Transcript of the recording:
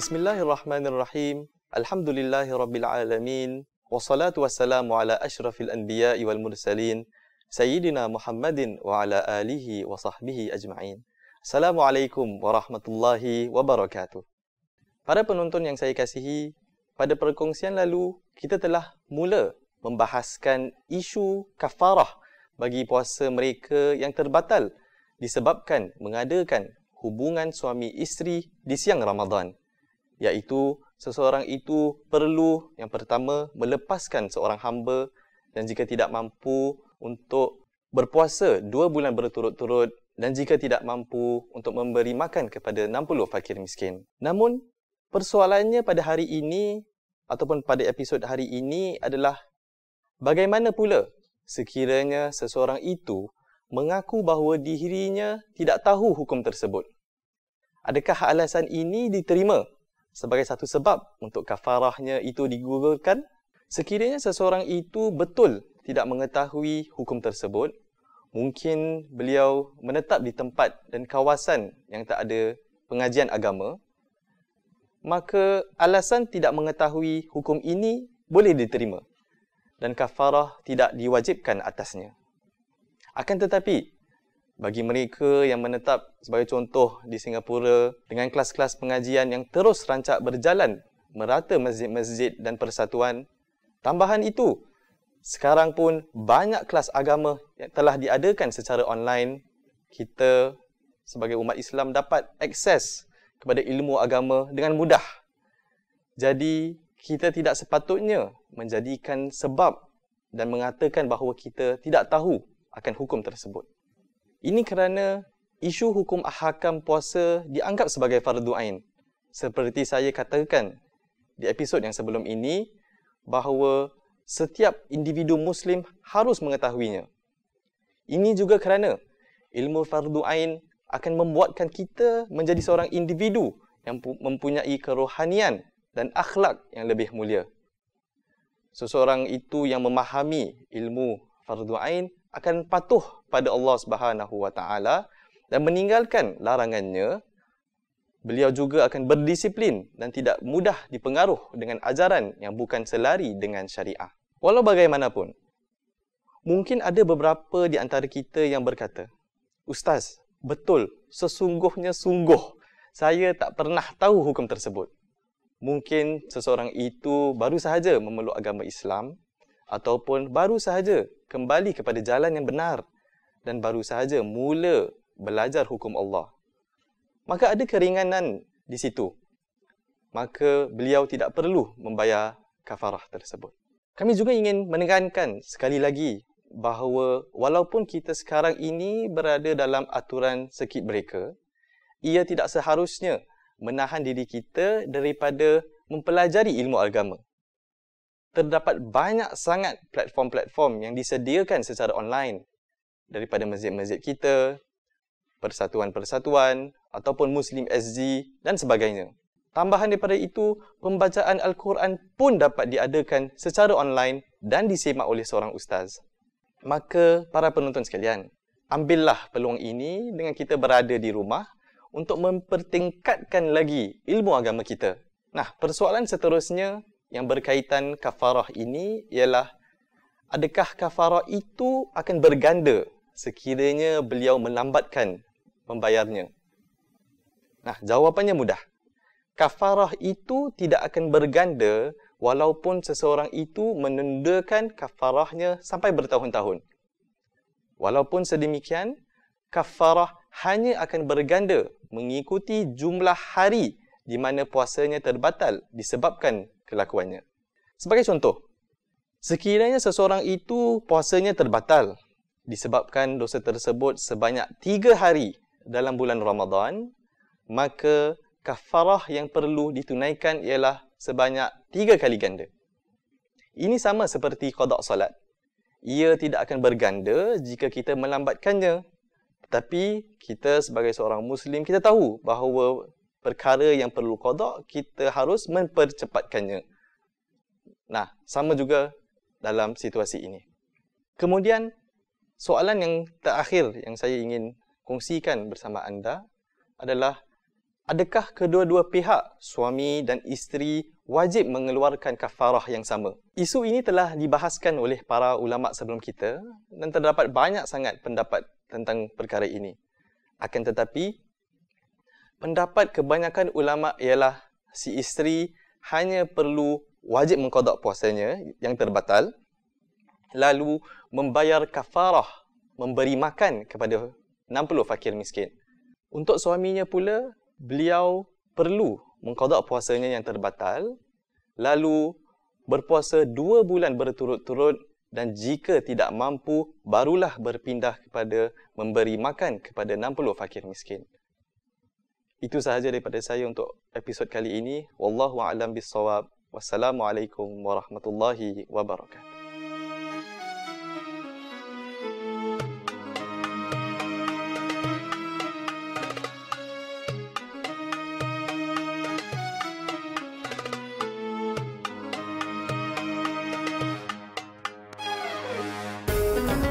Bismillahirrahmanirrahim. Alhamdulillahirabbil alamin. Wassalatu wassalamu ala asyrafil anbiya'i wal mursalin sayyidina Muhammadin wa ala alihi wa sahbihi ajma'in. Assalamualaikum warahmatullahi wabarakatuh. Para penonton yang saya kasihi, pada perkongsian lalu kita telah mula membahaskan isu kafarah bagi puasa mereka yang terbatal disebabkan mengadakan hubungan suami isteri di siang Ramadan, iaitu seseorang itu perlu yang pertama melepaskan seorang hamba, dan jika tidak mampu untuk berpuasa 2 bulan berturut-turut, dan jika tidak mampu untuk memberi makan kepada 60 fakir miskin. Namun persoalannya pada hari ini ataupun pada episod hari ini adalah bagaimana pula sekiranya seseorang itu mengaku bahawa dirinya tidak tahu hukum tersebut? Adakah alasan ini diterima sebagai satu sebab untuk kafarahnya itu digugurkan? Sekiranya seseorang itu betul tidak mengetahui hukum tersebut, mungkin beliau menetap di tempat dan kawasan yang tak ada pengajian agama, maka alasan tidak mengetahui hukum ini boleh diterima dan kafarah tidak diwajibkan atasnya. Akan tetapi, bagi mereka yang menetap sebagai contoh di Singapura dengan kelas-kelas pengajian yang terus rancak berjalan merata masjid-masjid dan persatuan, tambahan itu, sekarang pun banyak kelas agama yang telah diadakan secara online. Kita sebagai umat Islam dapat akses kepada ilmu agama dengan mudah. Jadi, kita tidak sepatutnya menjadikan sebab dan mengatakan bahawa kita tidak tahu akan hukum tersebut. Ini kerana isu hukum ahkam puasa dianggap sebagai fardu ain. Seperti saya katakan di episod yang sebelum ini, bahawa setiap individu Muslim harus mengetahuinya. Ini juga kerana ilmu fardu ain akan membuatkan kita menjadi seorang individu yang mempunyai kerohanian dan akhlak yang lebih mulia. Seseorang itu yang memahami ilmu fardu ain akan patuh pada Allah Subhanahu wa taala dan meninggalkan larangannya. Beliau juga akan berdisiplin dan tidak mudah dipengaruh dengan ajaran yang bukan selari dengan syariah. Walau bagaimanapun, mungkin ada beberapa di antara kita yang berkata, "Ustaz, betul, sesungguhnya sungguh saya tak pernah tahu hukum tersebut." Mungkin seseorang itu baru sahaja memeluk agama Islam ataupun baru sahaja kembali kepada jalan yang benar dan baru sahaja mula belajar hukum Allah. Maka ada keringanan di situ. Maka beliau tidak perlu membayar kafarah tersebut. Kami juga ingin menekankan sekali lagi bahawa walaupun kita sekarang ini berada dalam aturan circuit breaker, ia tidak seharusnya menahan diri kita daripada mempelajari ilmu agama. Terdapat banyak sangat platform-platform yang disediakan secara online daripada masjid-masjid kita, persatuan-persatuan ataupun Muslim SG dan sebagainya. Tambahan daripada itu, pembacaan Al-Quran pun dapat diadakan secara online dan disemak oleh seorang ustaz. Maka para penonton sekalian, ambillah peluang ini dengan kita berada di rumah untuk mempertingkatkan lagi ilmu agama kita. Nah, persoalan seterusnya yang berkaitan kafarah ini ialah, adakah kafarah itu akan berganda sekiranya beliau melambatkan membayarnya? Nah, jawapannya mudah. Kafarah itu tidak akan berganda walaupun seseorang itu menundakan kafarahnya sampai bertahun-tahun. Walaupun sedemikian, kafarah hanya akan berganda mengikuti jumlah hari di mana puasanya terbatal disebabkan kelakuannya. Sebagai contoh, sekiranya seseorang itu puasanya terbatal disebabkan dosa tersebut sebanyak 3 hari dalam bulan Ramadan, maka kafarah yang perlu ditunaikan ialah sebanyak 3 kali ganda. Ini sama seperti qada salat. Ia tidak akan berganda jika kita melambatkannya. Tetapi kita sebagai seorang Muslim, kita tahu bahawa perkara yang perlu qada, kita harus mempercepatkannya. Nah, sama juga dalam situasi ini. Kemudian, soalan yang terakhir yang saya ingin kongsikan bersama anda adalah, Adakah kedua-dua pihak, suami dan isteri, wajib mengeluarkan kafarah yang sama? Isu ini telah dibahaskan oleh para ulama sebelum kita dan terdapat banyak sangat pendapat tentang perkara ini. Akan tetapi, pendapat kebanyakan ulama ialah si isteri hanya perlu wajib mengqada puasanya yang terbatal, lalu membayar kafarah, memberi makan kepada 60 fakir miskin. Untuk suaminya pula, beliau perlu mengqada puasanya yang terbatal, lalu berpuasa 2 bulan berturut-turut, dan jika tidak mampu, barulah berpindah kepada memberi makan kepada 60 fakir miskin. Itu sahaja daripada saya untuk episod kali ini. Wallahu a'lam bissawab. Wassalamualaikum warahmatullahi wabarakatuh.